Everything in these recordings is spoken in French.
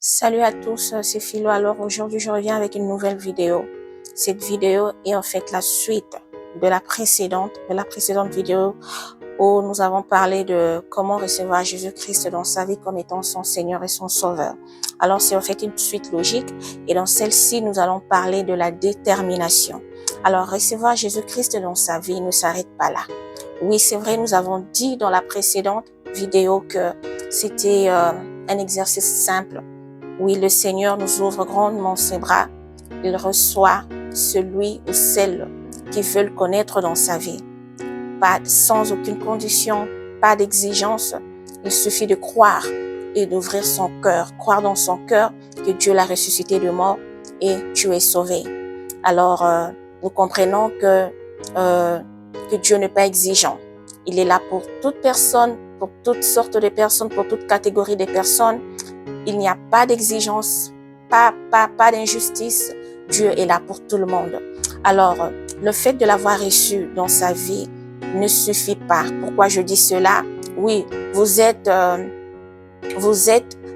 Salut à tous, c'est Philo. Alors aujourd'hui, je reviens avec une nouvelle vidéo. Cette vidéo est en fait la suite de la précédente vidéo où nous avons parlé de comment recevoir Jésus-Christ dans sa vie comme étant son Seigneur et son Sauveur. Alors c'est en fait une suite logique et dans celle-ci, nous allons parler de la détermination. Alors recevoir Jésus-Christ dans sa vie ne s'arrête pas là. Oui, c'est vrai, nous avons dit dans la précédente vidéo que c'était un exercice simple. Oui, le Seigneur nous ouvre grandement ses bras. Il reçoit celui ou celle qui veut le connaître dans sa vie. Pas, sans aucune condition, pas d'exigence. Il suffit de croire et d'ouvrir son cœur. Croire dans son cœur que Dieu l'a ressuscité de mort et tu es sauvé. Alors, nous comprenons que Dieu n'est pas exigeant. Il est là pour toute personne, pour toutes sortes de personnes, pour toute catégorie de personnes. Il n'y a pas d'exigence, pas d'injustice. Dieu est là pour tout le monde. Alors, le fait de l'avoir reçu dans sa vie ne suffit pas. Pourquoi je dis cela? Oui, vous êtes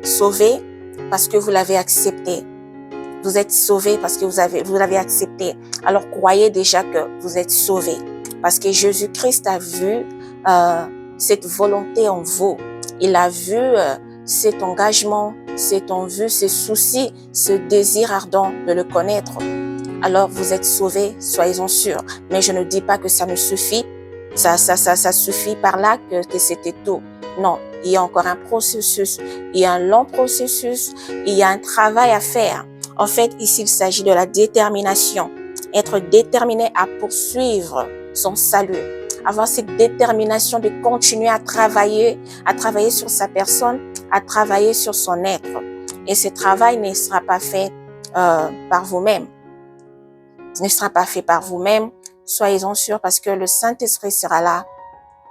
sauvés parce que vous l'avez accepté. Vous êtes sauvés parce que vous l'avez accepté. Alors, croyez déjà que vous êtes sauvés. Parce que Jésus-Christ a vu cette volonté en vous. Il a vu cet engagement, cet envie, ce souci, ce désir ardent de le connaître. Alors, vous êtes sauvés, soyez-en sûrs. Mais je ne dis pas que ça ne suffit. Ça suffit par là que c'était tout. Non, il y a encore un processus. Il y a un long processus. Il y a un travail à faire. En fait, ici, il s'agit de la détermination. Être déterminé à poursuivre son salut. Avoir cette détermination de continuer à travailler sur sa personne, à travailler sur son être. Et ce travail ne sera pas fait par vous-même. Ne sera pas fait par vous-même. Soyez-en sûrs parce que le Saint-Esprit sera là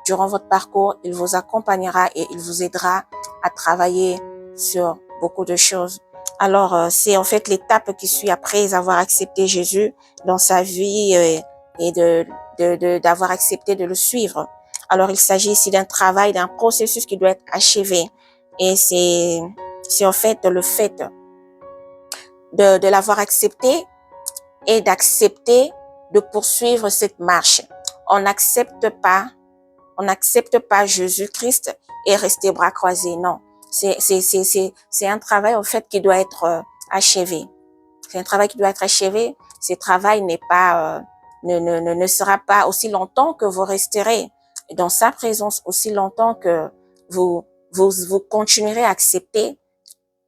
durant votre parcours. Il vous accompagnera et il vous aidera à travailler sur beaucoup de choses. Alors, c'est en fait l'étape qui suit après avoir accepté Jésus dans sa vie et d'avoir accepté de le suivre. Alors, il s'agit ici d'un travail, d'un processus qui doit être achevé. Et c'est en fait le fait de l'avoir accepté et d'accepter de poursuivre cette marche. On n'accepte pas Jésus-Christ et rester bras croisés. Non. C'est un travail, en fait, qui doit être achevé. C'est un travail qui doit être achevé. Ce travail n'est pas, ne sera pas aussi longtemps que vous resterez dans sa présence, aussi longtemps que vous continuerez à accepter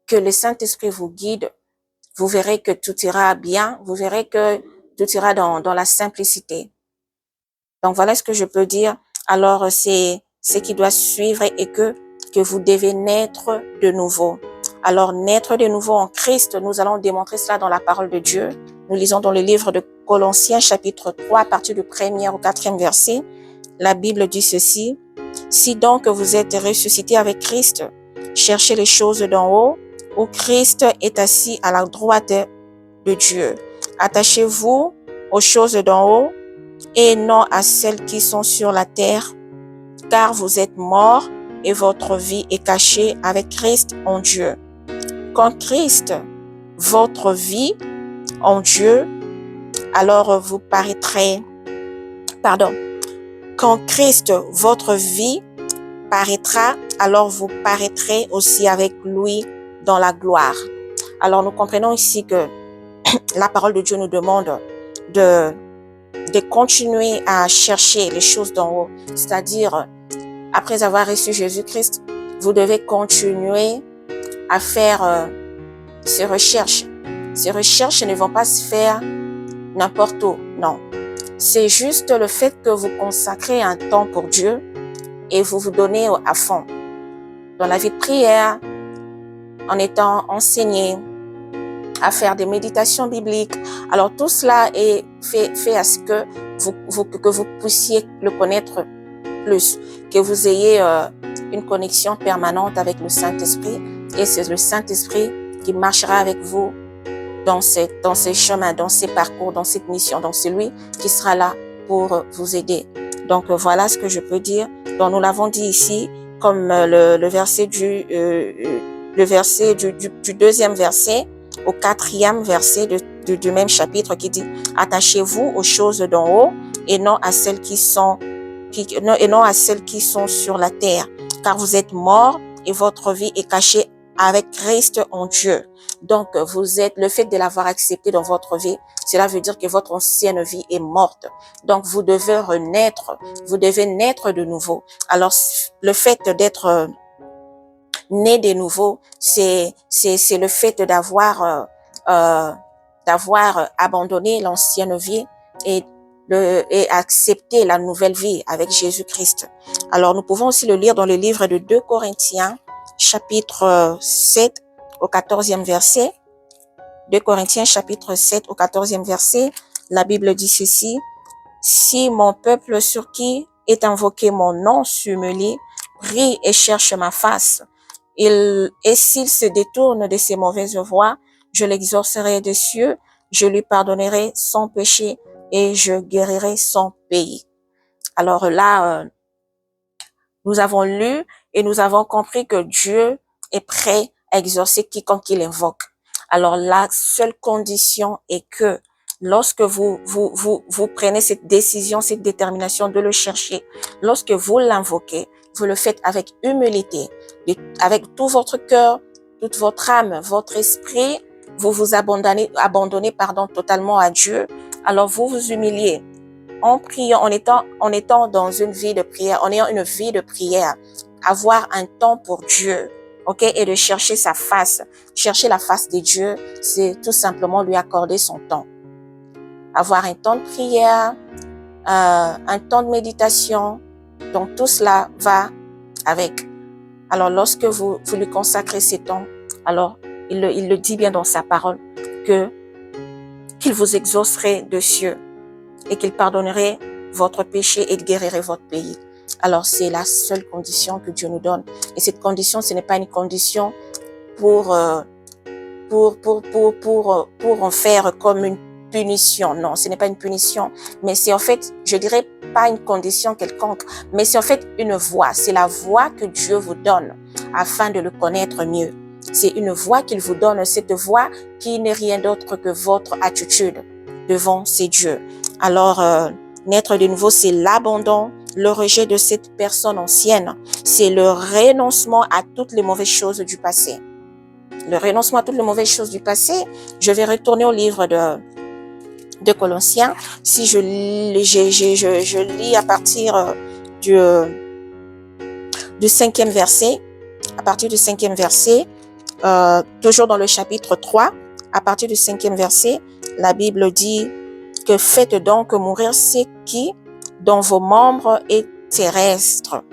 que le Saint-Esprit vous guide. Vous verrez que tout ira bien. Vous verrez que tout ira dans la simplicité. Donc, voilà ce que je peux dire. Alors, c'est ce qui doit suivre et que vous devez naître de nouveau. Alors, naître de nouveau en Christ, nous allons démontrer cela dans la parole de Dieu. Nous lisons dans le livre de Colossiens, chapitre 3, à partir du 1er au 4e verset. La Bible dit ceci. « Si donc vous êtes ressuscités avec Christ, cherchez les choses d'en haut, où Christ est assis à la droite de Dieu. Attachez-vous aux choses d'en haut et non à celles qui sont sur la terre, car vous êtes morts et votre vie est cachée avec Christ en Dieu. Quand Christ, votre vie en Dieu, alors vous paraîtrez, quand Christ, votre vie paraîtra, alors vous paraîtrez aussi avec lui dans la gloire. » Alors nous comprenons ici que la parole de Dieu nous demande de continuer à chercher les choses d'en haut. C'est-à-dire, après avoir reçu Jésus-Christ, vous devez continuer à faire ces recherches. Ces recherches ne vont pas se faire n'importe où, non. C'est juste le fait que vous consacrez un temps pour Dieu et vous vous donnez à fond. Dans la vie de prière, en étant enseigné, à faire des méditations bibliques. Alors tout cela est fait à ce que vous puissiez le connaître plus, que vous ayez une connexion permanente avec le Saint-Esprit et c'est le Saint-Esprit qui marchera avec vous dans ces chemins, dans ces parcours, dans cette mission. Donc c'est lui qui sera là pour vous aider. Donc voilà ce que je peux dire. Donc nous l'avons dit ici, comme le verset le verset du deuxième verset au quatrième verset du même chapitre qui dit « Attachez-vous aux choses d'en haut et non à celles qui sont sur la terre, car vous êtes morts et votre vie est cachée avec Christ en Dieu. » Donc, le fait de l'avoir accepté dans votre vie, cela veut dire que votre ancienne vie est morte. Donc, vous devez renaître, vous devez naître de nouveau. Alors, le fait d'être né de nouveau, c'est le fait d'avoir abandonné l'ancienne vie et accepter la nouvelle vie avec Jésus-Christ. Alors, nous pouvons aussi le lire dans le livre de 2 Corinthiens, chapitre 7 au 14e verset. 2 Corinthiens, chapitre 7 au 14e verset. La Bible dit ceci: « Si mon peuple sur qui est invoqué mon nom s'humilie, prie et cherche ma face, et s'il se détourne de ses mauvaises voies, je l'exaucerai des cieux, je lui pardonnerai son péché et je guérirai son pays. » Alors là, nous avons lu et nous avons compris que Dieu est prêt à exaucer quiconque il invoque. Alors la seule condition est que lorsque vous prenez cette décision, cette détermination de le chercher, lorsque vous l'invoquez, vous le faites avec humilité, avec tout votre cœur, toute votre âme, votre esprit, vous vous abandonnez totalement à Dieu. Alors vous vous humiliez en priant, en étant dans une vie de prière, en ayant une vie de prière, avoir un temps pour Dieu, ok, et de chercher sa face. Chercher la face de Dieu, c'est tout simplement lui accorder son temps. Avoir un temps de prière, un temps de méditation, donc tout cela va avec. Alors lorsque vous lui consacrez ces temps, alors il le dit bien dans sa parole qu'il vous exaucerait de cieux et qu'il pardonnerait votre péché et guérirait votre pays. Alors c'est la seule condition que Dieu nous donne. Et cette condition, ce n'est pas une condition pour en faire comme une punition. Non, ce n'est pas une punition, mais c'est en fait, je dirais pas une condition quelconque, mais c'est en fait une voie. C'est la voie que Dieu vous donne afin de le connaître mieux. C'est une voie qu'il vous donne, cette voie qui n'est rien d'autre que votre attitude devant ces dieux. Alors, naître de nouveau, c'est l'abandon, le rejet de cette personne ancienne. C'est le renoncement à toutes les mauvaises choses du passé. Le renoncement à toutes les mauvaises choses du passé. Je vais retourner au livre de Colossiens. Si je lis à partir du 5e verset, à partir du 5e verset, toujours dans le chapitre 3, à partir du 5e verset, la Bible dit que faites donc mourir ce qui, dans vos membres, est terrestre.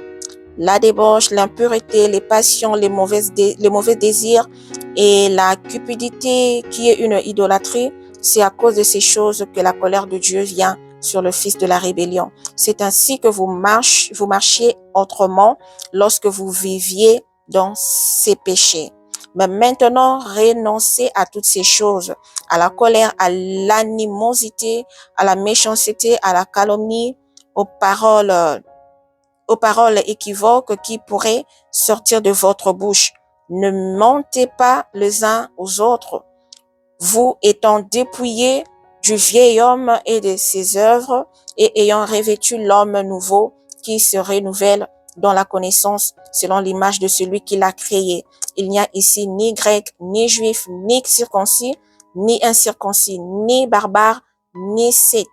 La débauche, l'impureté, les passions, les mauvais désirs et la cupidité qui est une idolâtrie. C'est à cause de ces choses que la colère de Dieu vient sur le fils de la rébellion. C'est ainsi que vous marchiez autrement lorsque vous viviez dans ces péchés. Mais maintenant, renoncez à toutes ces choses, à la colère, à l'animosité, à la méchanceté, à la calomnie, aux paroles équivoques qui pourraient sortir de votre bouche. Ne mentez pas les uns aux autres, vous étant dépouillés du vieil homme et de ses œuvres et ayant revêtu l'homme nouveau qui se renouvelle dans la connaissance selon l'image de celui qui l'a créé. Il n'y a ici ni grec, ni juif, ni circoncis, ni incirconcis, ni barbare, ni scythe,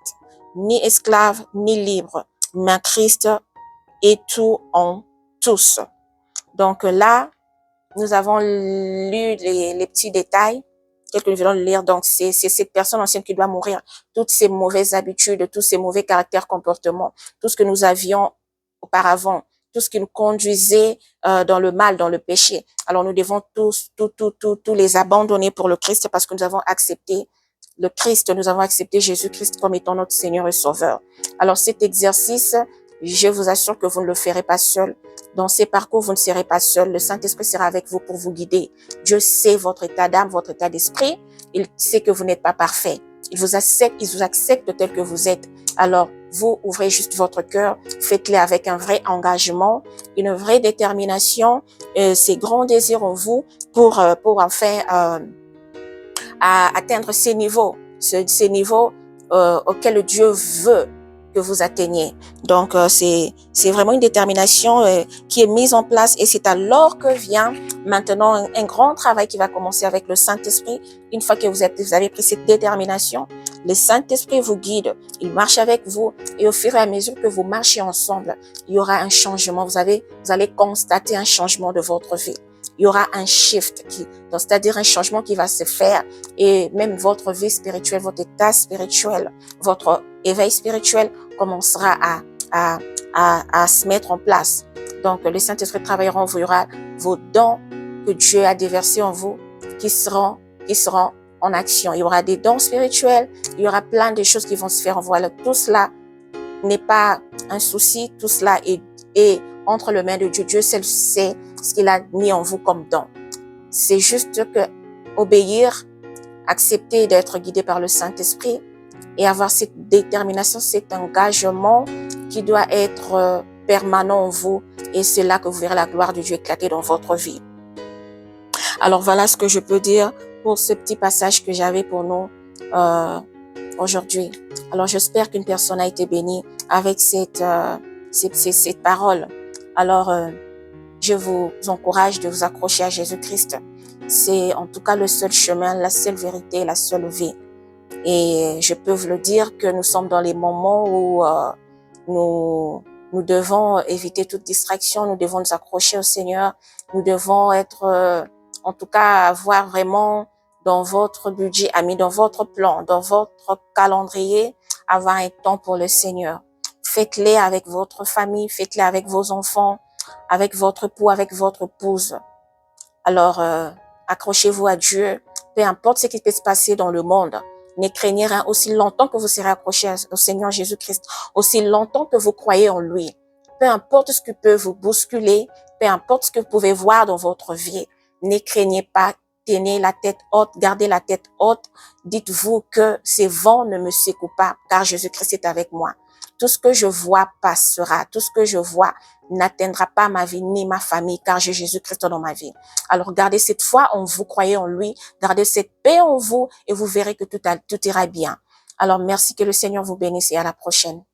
ni esclave, ni libre, mais Christ est tout en tous. Donc là, nous avons lu les petits détails que nous venons de lire. Donc c'est cette personne ancienne qui doit mourir. Toutes ces mauvaises habitudes, tous ces mauvais caractères, comportements, tout ce que nous avions auparavant, tout ce qui nous conduisait dans le mal, dans le péché. Alors nous devons tous les abandonner pour le Christ parce que nous avons accepté le Christ, nous avons accepté Jésus-Christ comme étant notre Seigneur et Sauveur. Alors cet exercice, je vous assure que vous ne le ferez pas seul. Dans ces parcours, vous ne serez pas seul. Le Saint-Esprit sera avec vous pour vous guider. Dieu sait votre état d'âme, votre état d'esprit. Il sait que vous n'êtes pas parfait. Il vous accepte tel que vous êtes. Alors, vous ouvrez juste votre cœur, faites-les avec un vrai engagement, une vraie détermination, ces grands désirs en vous pour enfin atteindre ces niveaux, ces niveaux auxquels Dieu veut que vous atteigniez. Donc, c'est vraiment une détermination qui est mise en place et c'est alors que vient maintenant un grand travail qui va commencer avec le Saint-Esprit. Une fois que vous avez pris cette détermination, le Saint-Esprit vous guide, il marche avec vous et au fur et à mesure que vous marchez ensemble, il y aura un changement. Vous allez constater un changement de votre vie. Il y aura un shift, c'est-à-dire un changement qui va se faire et même votre vie spirituelle, votre état spirituel, votre éveil spirituel commencera à se mettre en place. Donc, le Saint-Esprit travaillera en vous. Il y aura vos dons que Dieu a déversés en vous qui seront en action. Il y aura des dons spirituels, il y aura plein de choses qui vont se faire en vous. Alors, tout cela n'est pas un souci, tout cela est entre les mains de Dieu. Dieu sait ce qu'il a mis en vous comme don. C'est juste que obéir, accepter d'être guidé par le Saint-Esprit et avoir cette détermination, cet engagement qui doit être permanent en vous et c'est là que vous verrez la gloire de Dieu éclater dans votre vie. Alors voilà ce que je peux dire pour ce petit passage que j'avais pour nous aujourd'hui. Alors j'espère qu'une personne a été bénie avec cette parole. Alors je vous encourage de vous accrocher à Jésus-Christ. C'est en tout cas le seul chemin, la seule vérité, la seule vie. Et je peux vous le dire que nous sommes dans les moments où nous devons éviter toute distraction, nous devons nous accrocher au Seigneur, nous devons être, en tout cas, avoir vraiment dans votre budget, ami, dans votre plan, dans votre calendrier, avoir un temps pour le Seigneur. Faites-les avec votre famille, faites-les avec vos enfants, avec votre époux, avec votre épouse. Alors, accrochez-vous à Dieu, peu importe ce qui peut se passer dans le monde. Ne craignez rien aussi longtemps que vous serez accroché au Seigneur Jésus-Christ, aussi longtemps que vous croyez en lui. Peu importe ce qui peut vous bousculer, peu importe ce que vous pouvez voir dans votre vie, ne craignez pas, tenez la tête haute, gardez la tête haute. Dites-vous que ces vents ne me secouent pas, car Jésus-Christ est avec moi. Tout ce que je vois passera, tout ce que je vois n'atteindra pas ma vie ni ma famille, car j'ai Jésus-Christ dans ma vie. Alors gardez cette foi en vous, croyez en lui, gardez cette paix en vous et vous verrez que tout ira bien. Alors merci, que le Seigneur vous bénisse et à la prochaine.